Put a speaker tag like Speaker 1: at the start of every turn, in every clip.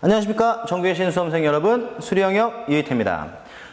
Speaker 1: 안녕하십니까. 정규의 신수험생 여러분, 수리영역 유희태입니다.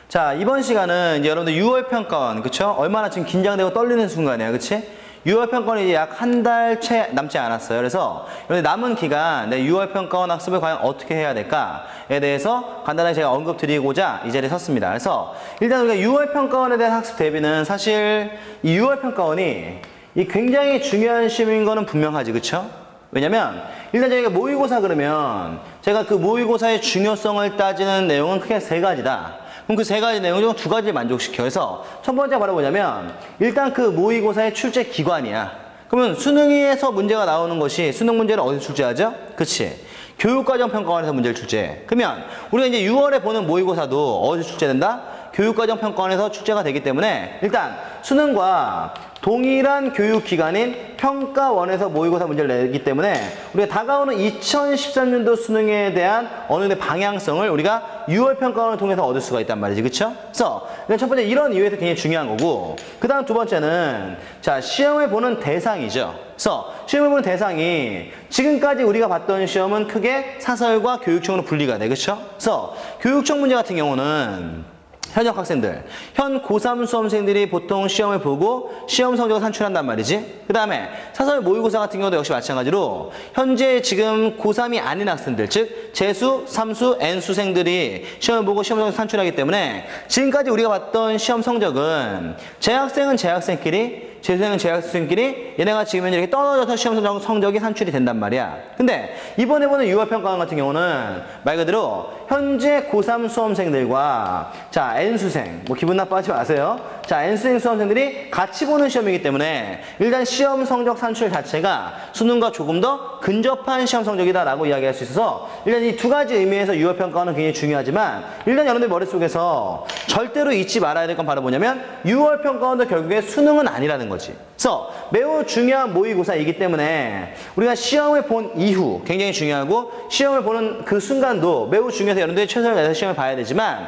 Speaker 1: 자, 이번 시간은 이제 여러분들 6월 평가원, 그쵸? 얼마나 지금 긴장되고 떨리는 순간이에요, 그치? 6월 평가원이 이제 약 한 달 채 남지 않았어요. 그래서 여러분들 남은 기간 내 6월 평가원 학습을 과연 어떻게 해야 될까에 대해서 간단하게 제가 언급 드리고자 이 자리에 섰습니다. 그래서 일단 우리가 6월 평가원에 대한 학습 대비는 사실 이 6월 평가원이 이 굉장히 중요한 시험인 거는 분명하지, 그쵸? 왜냐면 일단 저희가 모의고사 그러면 제가 그 모의고사의 중요성을 따지는 내용은 크게 세 가지다. 그럼 그 세 가지 내용 중 두 가지를 만족시켜요. 그래서 첫 번째 바로 뭐냐면 일단 그 모의고사의 출제 기관이야. 그러면 수능에서 문제가 나오는 것이 수능 문제를 어디서 출제하죠? 그치? 교육과정평가원에서 문제를 출제해. 그러면 우리가 이제 6월에 보는 모의고사도 어디서 출제된다? 교육과정평가원에서 출제가 되기 때문에 일단 수능과 동일한 교육기관인 평가원에서 모의고사 문제를 내기 때문에 우리가 다가오는 2013년도 수능에 대한 어느 정도 방향성을 우리가 6월 평가원을 통해서 얻을 수가 있단 말이지, 그쵸? 그래서 첫 번째 이런 이유에서 굉장히 중요한 거고, 그 다음 두 번째는 자, 시험을 보는 대상이죠. 그래서 시험을 보는 대상이 지금까지 우리가 봤던 시험은 크게 사설과 교육청으로 분리가 돼, 그쵸? 그래서 교육청 문제 같은 경우는 현역 학생들, 현 고3 수험생들이 보통 시험을 보고 시험 성적을 산출한단 말이지. 그 다음에 사설 모의고사 같은 경우도 역시 마찬가지로 현재 지금 고3이 아닌 학생들, 즉 재수, 삼수, N수생들이 시험을 보고 시험 성적을 산출하기 때문에 지금까지 우리가 봤던 시험 성적은 재학생은 재학생끼리, 재수생은 재학생끼리 얘네가 지금 이렇게 떨어져서 시험 성적이 산출이 된단 말이야. 근데 이번에 보는 6월 평가원 같은 경우는 말 그대로 현재 고3 수험생들과 자, N수생, 뭐 기분 나빠하지 마세요. 자, N수생 수험생들이 같이 보는 시험이기 때문에 일단 시험 성적 산출 자체가 수능과 조금 더 근접한 시험 성적이다라고 이야기할 수 있어서 일단 이 두 가지 의미에서 6월 평가원은 굉장히 중요하지만 일단 여러분들 머릿속에서 절대로 잊지 말아야 될 건 바로 뭐냐면 6월 평가원도 결국에 수능은 아니라는 거지. 그래서 매우 중요한 모의고사이기 때문에 우리가 시험을 본 이후 굉장히 중요하고 시험을 보는 그 순간도 매우 중요해서 여러분들이 최선을 다해서 시험을 봐야 되지만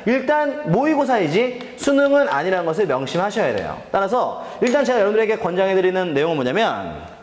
Speaker 1: 일단 모의고사이지 수능은 아니라는 것을 명심하셔야 돼요. 따라서 일단 제가 여러분들에게 권장해드리는 내용은 뭐냐면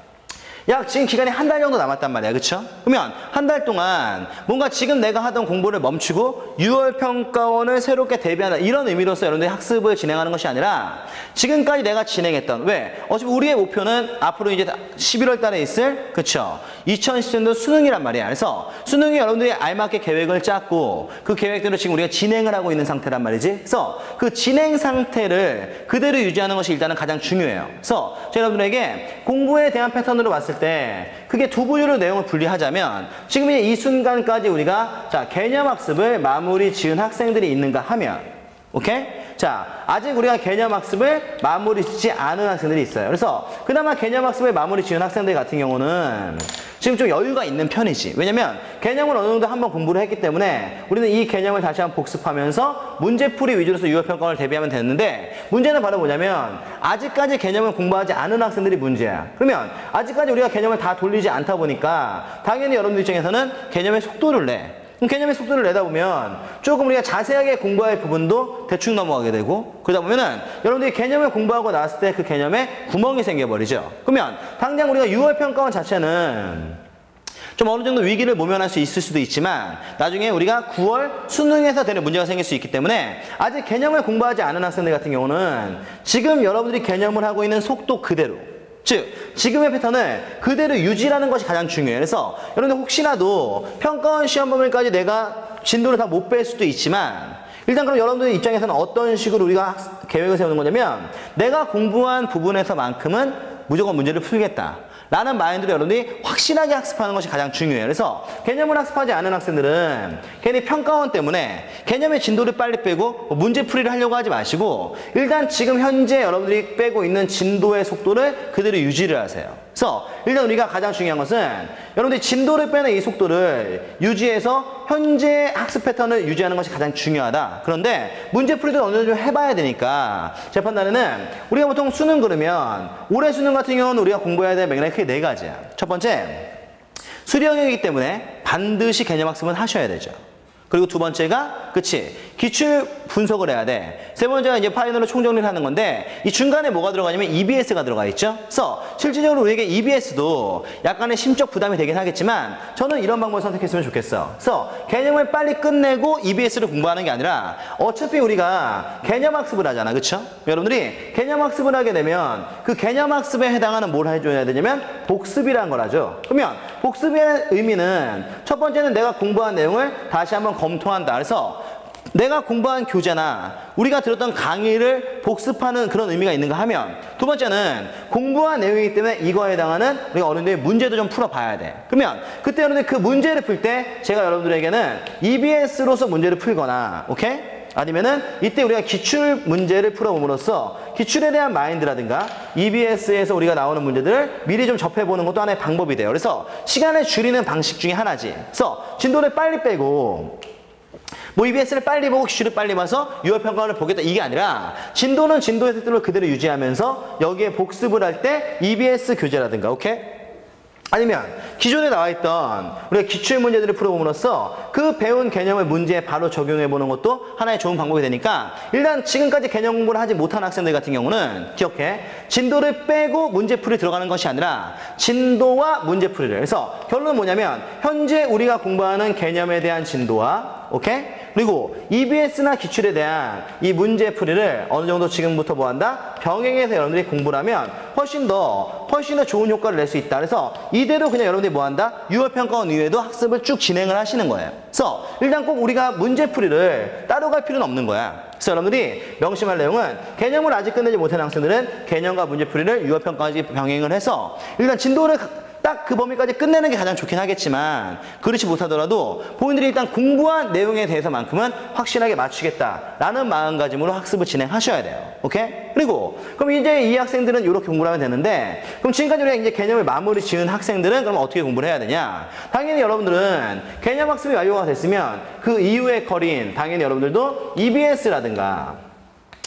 Speaker 1: 약 지금 기간이 한 달 정도 남았단 말이야, 그쵸? 그러면 한 달 동안 뭔가 지금 내가 하던 공부를 멈추고 6월 평가원을 새롭게 대비한다 이런 의미로서 여러분들이 학습을 진행하는 것이 아니라 지금까지 내가 진행했던 왜? 어차피 우리의 목표는 앞으로 이제 11월 달에 있을 그쵸? 2010년도 수능이란 말이야. 그래서 수능이 여러분들이 알맞게 계획을 짰고 그 계획대로 지금 우리가 진행을 하고 있는 상태란 말이지. 그래서 그 진행 상태를 그대로 유지하는 것이 일단은 가장 중요해요. 그래서 제가 여러분들에게 공부에 대한 패턴으로 봤을 때 크게 두 부류로 내용을 분리하자면 지금 이 순간까지 우리가 자, 개념학습을 마무리 지은 학생들이 있는가 하면 오케이? 자, 아직 우리가 개념학습을 마무리 짓지 않은 학생들이 있어요. 그래서 그나마 개념학습을 마무리 지은 학생들 같은 경우는 지금 좀 여유가 있는 편이지. 왜냐면 개념을 어느 정도 한번 공부를 했기 때문에 우리는 이 개념을 다시 한번 복습하면서 문제풀이 위주로서 6월 평가원을 대비하면 되는데 문제는 바로 뭐냐면 아직까지 개념을 공부하지 않은 학생들이 문제야. 그러면 아직까지 우리가 개념을 다 돌리지 않다 보니까 당연히 여러분들 입장에서는 개념의 속도를 내. 그럼 개념의 속도를 내다 보면 조금 우리가 자세하게 공부할 부분도 대충 넘어가게 되고 그러다 보면은 여러분들이 개념을 공부하고 나왔을 때 그 개념에 구멍이 생겨버리죠. 그러면 당장 우리가 6월 평가원 자체는 좀 어느 정도 위기를 모면할 수 있을 수도 있지만 나중에 우리가 9월 수능에서 되는 문제가 생길 수 있기 때문에 아직 개념을 공부하지 않은 학생들 같은 경우는 지금 여러분들이 개념을 하고 있는 속도 그대로 즉 지금의 패턴을 그대로 유지하는 것이 가장 중요해요. 그래서 여러분들 혹시라도 평가원 시험 범위까지 내가 진도를 다 못 뺄 수도 있지만 일단 그럼 여러분들 입장에서는 어떤 식으로 우리가 계획을 세우는 거냐면 내가 공부한 부분에서만큼은 무조건 문제를 풀겠다 라는 마인드로 여러분들이 확실하게 학습하는 것이 가장 중요해요. 그래서 개념을 학습하지 않은 학생들은 괜히 평가원 때문에 개념의 진도를 빨리 빼고 문제풀이를 하려고 하지 마시고 일단 지금 현재 여러분들이 빼고 있는 진도의 속도를 그대로 유지를 하세요. 그래서 일단 우리가 가장 중요한 것은 여러분들이 진도를 빼는 이 속도를 유지해서 현재 학습 패턴을 유지하는 것이 가장 중요하다. 그런데 문제풀이도 어느 정도 좀 해봐야 되니까 제 판단에는 우리가 보통 수능 그러면 올해 수능 같은 경우는 우리가 공부해야 될 맥락이 크게 네 가지야. 첫 번째, 수리 영역이기 때문에 반드시 개념학습은 하셔야 되죠. 그리고 두 번째가 그치 기출 분석을 해야 돼. 세 번째가 이제 파이널로 총정리를 하는 건데 이 중간에 뭐가 들어가냐면 EBS가 들어가 있죠. 그래서 실질적으로 우리에게 EBS도 약간의 심적 부담이 되긴 하겠지만 저는 이런 방법을 선택했으면 좋겠어. 그래서 개념을 빨리 끝내고 EBS를 공부하는 게 아니라 어차피 우리가 개념 학습을 하잖아. 그쵸? 여러분들이 개념 학습을 하게 되면 그 개념 학습에 해당하는 뭘 해줘야 되냐면 복습이라는 걸 하죠. 그러면 복습의 의미는 첫 번째는 내가 공부한 내용을 다시 한번 검토한다. 그래서 내가 공부한 교재나 우리가 들었던 강의를 복습하는 그런 의미가 있는가 하면 두 번째는 공부한 내용이기 때문에 이거에 해당하는 우리가 어른들의 문제도 좀 풀어봐야 돼. 그러면 그때 여러분들 그 문제를 풀 때 제가 여러분들에게는 EBS로서 문제를 풀거나 오케이? 아니면은 이때 우리가 기출 문제를 풀어봄으로써 기출에 대한 마인드라든가 EBS에서 우리가 나오는 문제들을 미리 좀 접해보는 것도 하나의 방법이 돼요. 그래서 시간을 줄이는 방식 중에 하나지. 그래서 진도를 빨리 빼고 뭐 EBS를 빨리 보고 기출을 빨리 봐서 유효평가원을 보겠다 이게 아니라 진도는 진도의 속도를 그대로 유지하면서 여기에 복습을 할 때 EBS 교재라든가 오케이? 아니면 기존에 나와있던 우리가 기출 문제들을 풀어봄으로써 그 배운 개념을 문제에 바로 적용해보는 것도 하나의 좋은 방법이 되니까 일단 지금까지 개념 공부를 하지 못한 학생들 같은 경우는 기억해. 진도를 빼고 문제풀이 들어가는 것이 아니라 진도와 문제풀이를. 그래서 결론은 뭐냐면 현재 우리가 공부하는 개념에 대한 진도와 오케이? 그리고 EBS나 기출에 대한 이 문제풀이를 어느 정도 지금부터 뭐 한다? 병행해서 여러분들이 공부를 하면 훨씬 더 좋은 효과를 낼 수 있다. 그래서 이대로 그냥 여러분들이 뭐 한다? 유효평가원 이외에도 학습을 쭉 진행을 하시는 거예요. 그래서 일단 꼭 우리가 문제풀이를 따로 갈 필요는 없는 거야. 그래서 여러분들이 명심할 내용은 개념을 아직 끝내지 못한 학생들은 개념과 문제풀이를 유효평가까지 병행을 해서 일단 진도를 딱 그 범위까지 끝내는 게 가장 좋긴 하겠지만 그렇지 못하더라도 본인들이 일단 공부한 내용에 대해서만큼은 확실하게 맞추겠다라는 마음가짐으로 학습을 진행하셔야 돼요. 오케이? 그리고 그럼 이제 이 학생들은 이렇게 공부를 하면 되는데 그럼 지금까지 우리가 이제 개념을 마무리 지은 학생들은 그럼 어떻게 공부를 해야 되냐? 당연히 여러분들은 개념 학습이 완료가 됐으면 그 이후의 커리인 당연히 여러분들도 EBS라든가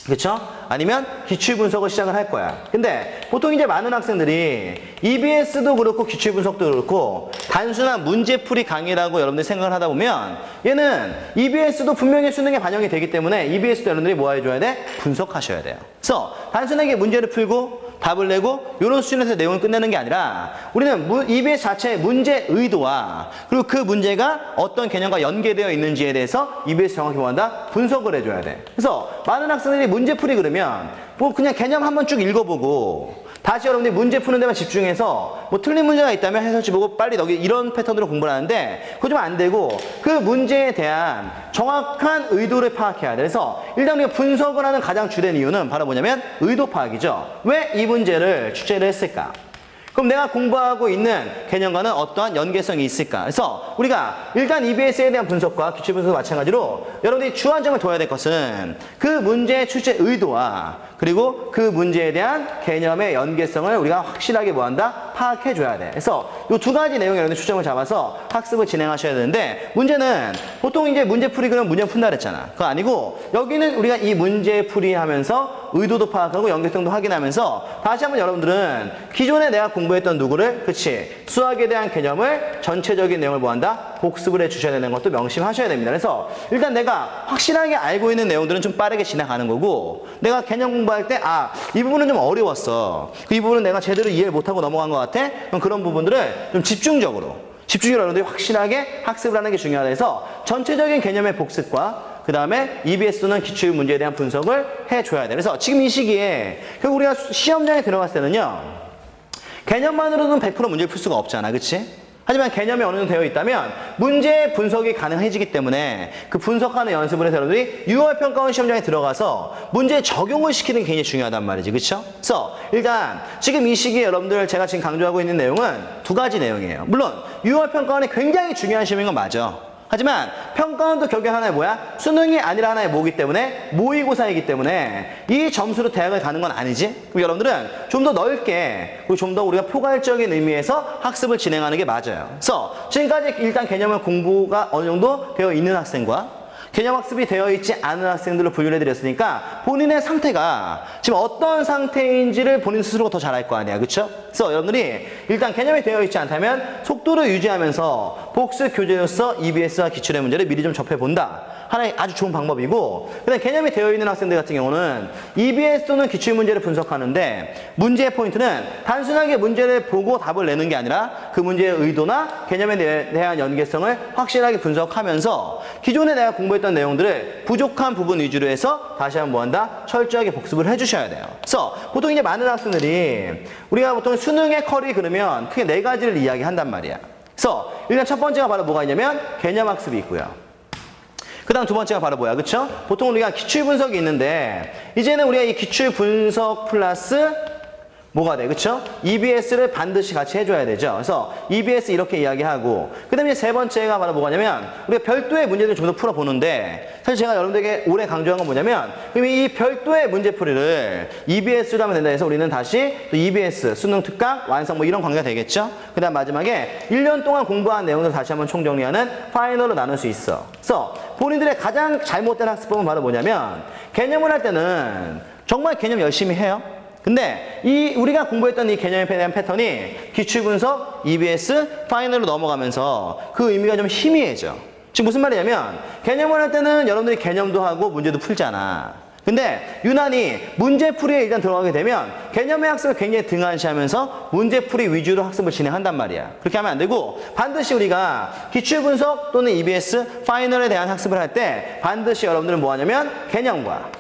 Speaker 1: 그쵸? 아니면 기출 분석을 시작을 할 거야. 근데 보통 이제 많은 학생들이 EBS도 그렇고 기출 분석도 그렇고 단순한 문제풀이 강의라고 여러분들이 생각을 하다 보면 얘는 EBS도 분명히 수능에 반영이 되기 때문에 EBS도 여러분들이 뭐 해줘야 돼? 분석하셔야 돼요. 그래서 단순하게 문제를 풀고 답을 내고 이런 수준에서 내용을 끝내는 게 아니라 우리는 EBS 자체의 문제 의도와 그리고 그 문제가 어떤 개념과 연계되어 있는지에 대해서 EBS 정확히 뭐 한다? 분석을 해줘야 돼. 그래서 많은 학생들이 문제풀이 그러면 뭐 그냥 개념 한번 쭉 읽어보고 다시 여러분들이 문제 푸는 데만 집중해서 뭐 틀린 문제가 있다면 해설지 보고 빨리 넣기 이런 패턴으로 공부를 하는데 그거 좀 안 되고 그 문제에 대한 정확한 의도를 파악해야 돼. 그래서 일단 우리가 분석을 하는 가장 주된 이유는 바로 뭐냐면 의도 파악이죠. 왜 이 문제를 출제를 했을까? 그럼 내가 공부하고 있는 개념과는 어떠한 연계성이 있을까? 그래서 우리가 일단 EBS에 대한 분석과 기출 분석과 마찬가지로 여러분들이 주안점을 둬야 될 것은 그 문제의 출제 의도와 그리고 그 문제에 대한 개념의 연계성을 우리가 확실하게 뭐 한다? 파악해줘야 돼. 그래서 이 두 가지 내용에 여러분들 초점을 잡아서 학습을 진행하셔야 되는데 문제는 보통 이제 문제풀이 그러면 문제 푼다 그랬잖아. 그거 아니고 여기는 우리가 이 문제풀이 하면서 의도도 파악하고 연계성도 확인하면서 다시 한번 여러분들은 기존에 내가 공부했던 누구를 그치 수학에 대한 개념을 전체적인 내용을 뭐 한다? 복습을 해주셔야 되는 것도 명심하셔야 됩니다. 그래서 일단 내가 확실하게 알고 있는 내용들은 좀 빠르게 지나가는 거고 내가 개념 공부할 때 이 부분은 좀 어려웠어. 이 부분은 내가 제대로 이해를 못하고 넘어간 것 같아. 그럼 그런 부분들을 좀 집중적으로 여러분들이 확실하게 학습을 하는 게 중요하다 해서 전체적인 개념의 복습과 그 다음에 EBS는 기출 문제에 대한 분석을 해줘야 돼. 그래서 지금 이 시기에 결국 우리가 시험장에 들어갔을 때는요 개념만으로는 100% 문제를 풀 수가 없잖아. 그치? 하지만 개념이 어느 정도 되어 있다면 문제 분석이 가능해지기 때문에 그 분석하는 연습을 해서 여러분들이 6월 평가원 시험장에 들어가서 문제 적용을 시키는 게 굉장히 중요하단 말이지. 그쵸? 그래서 일단 지금 이 시기에 여러분들 제가 지금 강조하고 있는 내용은 두 가지 내용이에요. 물론 6월 평가원이 굉장히 중요한 시험인 건 맞아. 하지만 평가원도 결국 하나의 뭐야? 수능이 아니라 하나의 뭐기 때문에 모의고사이기 때문에 이 점수로 대학을 가는 건 아니지. 그럼 여러분들은 좀 더 넓게 그리고 좀 더 우리가 포괄적인 의미에서 학습을 진행하는 게 맞아요. 그래서 지금까지 일단 개념을 공부가 어느 정도 되어 있는 학생과 개념학습이 되어 있지 않은 학생들로 분류를 해드렸으니까 본인의 상태가 지금 어떤 상태인지를 본인 스스로가 더 잘 알 거 아니야. 그쵸? 그래서 여러분들이 일단 개념이 되어 있지 않다면 속도를 유지하면서 복습 교재로서 EBS와 기출의 문제를 미리 좀 접해본다. 하나의 아주 좋은 방법이고, 그다음 개념이 되어 있는 학생들 같은 경우는 EBS 또는 기출 문제를 분석하는데 문제의 포인트는 단순하게 문제를 보고 답을 내는 게 아니라 그 문제의 의도나 개념에 대한 연계성을 확실하게 분석하면서 기존에 내가 공부했던 내용들을 부족한 부분 위주로 해서 다시 한번 뭐 한다? 철저하게 복습을 해주셔야 돼요. 그래서 보통 이제 많은 학생들이 우리가 보통 수능의 컬이 그러면 크게 4가지를 이야기한단 말이야. 그래서 일단 첫 번째가 바로 뭐가 있냐면 개념학습이 있고요. 그 다음 두 번째가 바로 뭐야, 그쵸? 보통 우리가 기출 분석이 있는데 이제는 우리가 이 기출 분석 플러스 뭐가 돼, 그쵸? EBS를 반드시 같이 해줘야 되죠. 그래서 EBS 이렇게 이야기하고, 그 다음에 세 번째가 바로 뭐냐면 우리가 별도의 문제를 좀 더 풀어보는데, 사실 제가 여러분들에게 오래 강조한 건 뭐냐면 그럼 이 별도의 문제풀이를 EBS로 하면 된다 해서 우리는 다시 또 EBS, 수능 특강, 완성 뭐 이런 관계가 되겠죠. 그 다음 마지막에 1년 동안 공부한 내용을 다시 한번 총정리하는 파이널로 나눌 수 있어. 그래서 본인들의 가장 잘못된 학습법은 바로 뭐냐면 개념을 할 때는 정말 개념 열심히 해요. 근데 우리가 공부했던 이 개념에 대한 패턴이 기출 분석, EBS, 파이널로 넘어가면서 그 의미가 좀 희미해져. 지금 무슨 말이냐면 개념을 할 때는 여러분들이 개념도 하고 문제도 풀잖아. 근데 유난히 문제풀이에 일단 들어가게 되면 개념의 학습을 굉장히 등한시하면서 문제풀이 위주로 학습을 진행한단 말이야. 그렇게 하면 안 되고 반드시 우리가 기출 분석 또는 EBS, 파이널에 대한 학습을 할 때 반드시 여러분들은 뭐 하냐면 개념과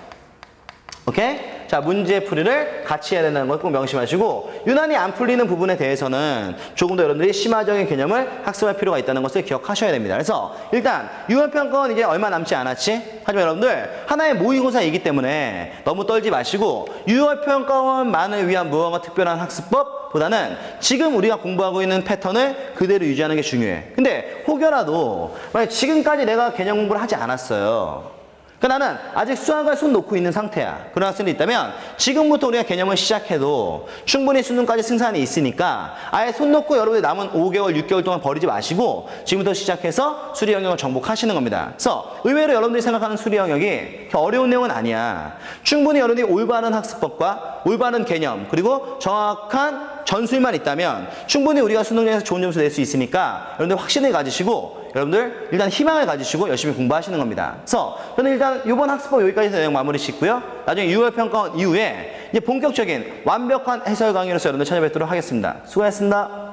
Speaker 1: 오케이? 자, 문제풀이를 같이 해야 된다는 걸 꼭 명심하시고 유난히 안 풀리는 부분에 대해서는 조금 더 여러분들이 심화적인 개념을 학습할 필요가 있다는 것을 기억하셔야 됩니다. 그래서 일단 6월 평가원 이제 얼마 남지 않았지? 하지만 여러분들 하나의 모의고사이기 때문에 너무 떨지 마시고 6월 평가원만을 위한 무언가 특별한 학습법 보다는 지금 우리가 공부하고 있는 패턴을 그대로 유지하는 게 중요해. 근데 혹여라도 만약 지금까지 내가 개념 공부를 하지 않았어요. 그러니까 나는 아직 수학을 손 놓고 있는 상태야. 그런 학생이 있다면 지금부터 우리가 개념을 시작해도 충분히 수능까지 승산이 있으니까 아예 손 놓고 여러분들 남은 5개월, 6개월 동안 버리지 마시고 지금부터 시작해서 수리 영역을 정복하시는 겁니다. 그래서 의외로 여러분들이 생각하는 수리 영역이 어려운 내용은 아니야. 충분히 여러분들이 올바른 학습법과 올바른 개념 그리고 정확한 전술만 있다면 충분히 우리가 수능에서 좋은 점수 낼 수 있으니까 여러분들 확신을 가지시고 여러분들 일단 희망을 가지시고 열심히 공부하시는 겁니다. 그래서 저는 일단 이번 학습법 여기까지 내용 마무리 짓고요. 나중에 6월 평가원 이후에 이제 본격적인 완벽한 해설 강의로서 여러분들 찾아뵙도록 하겠습니다. 수고하셨습니다.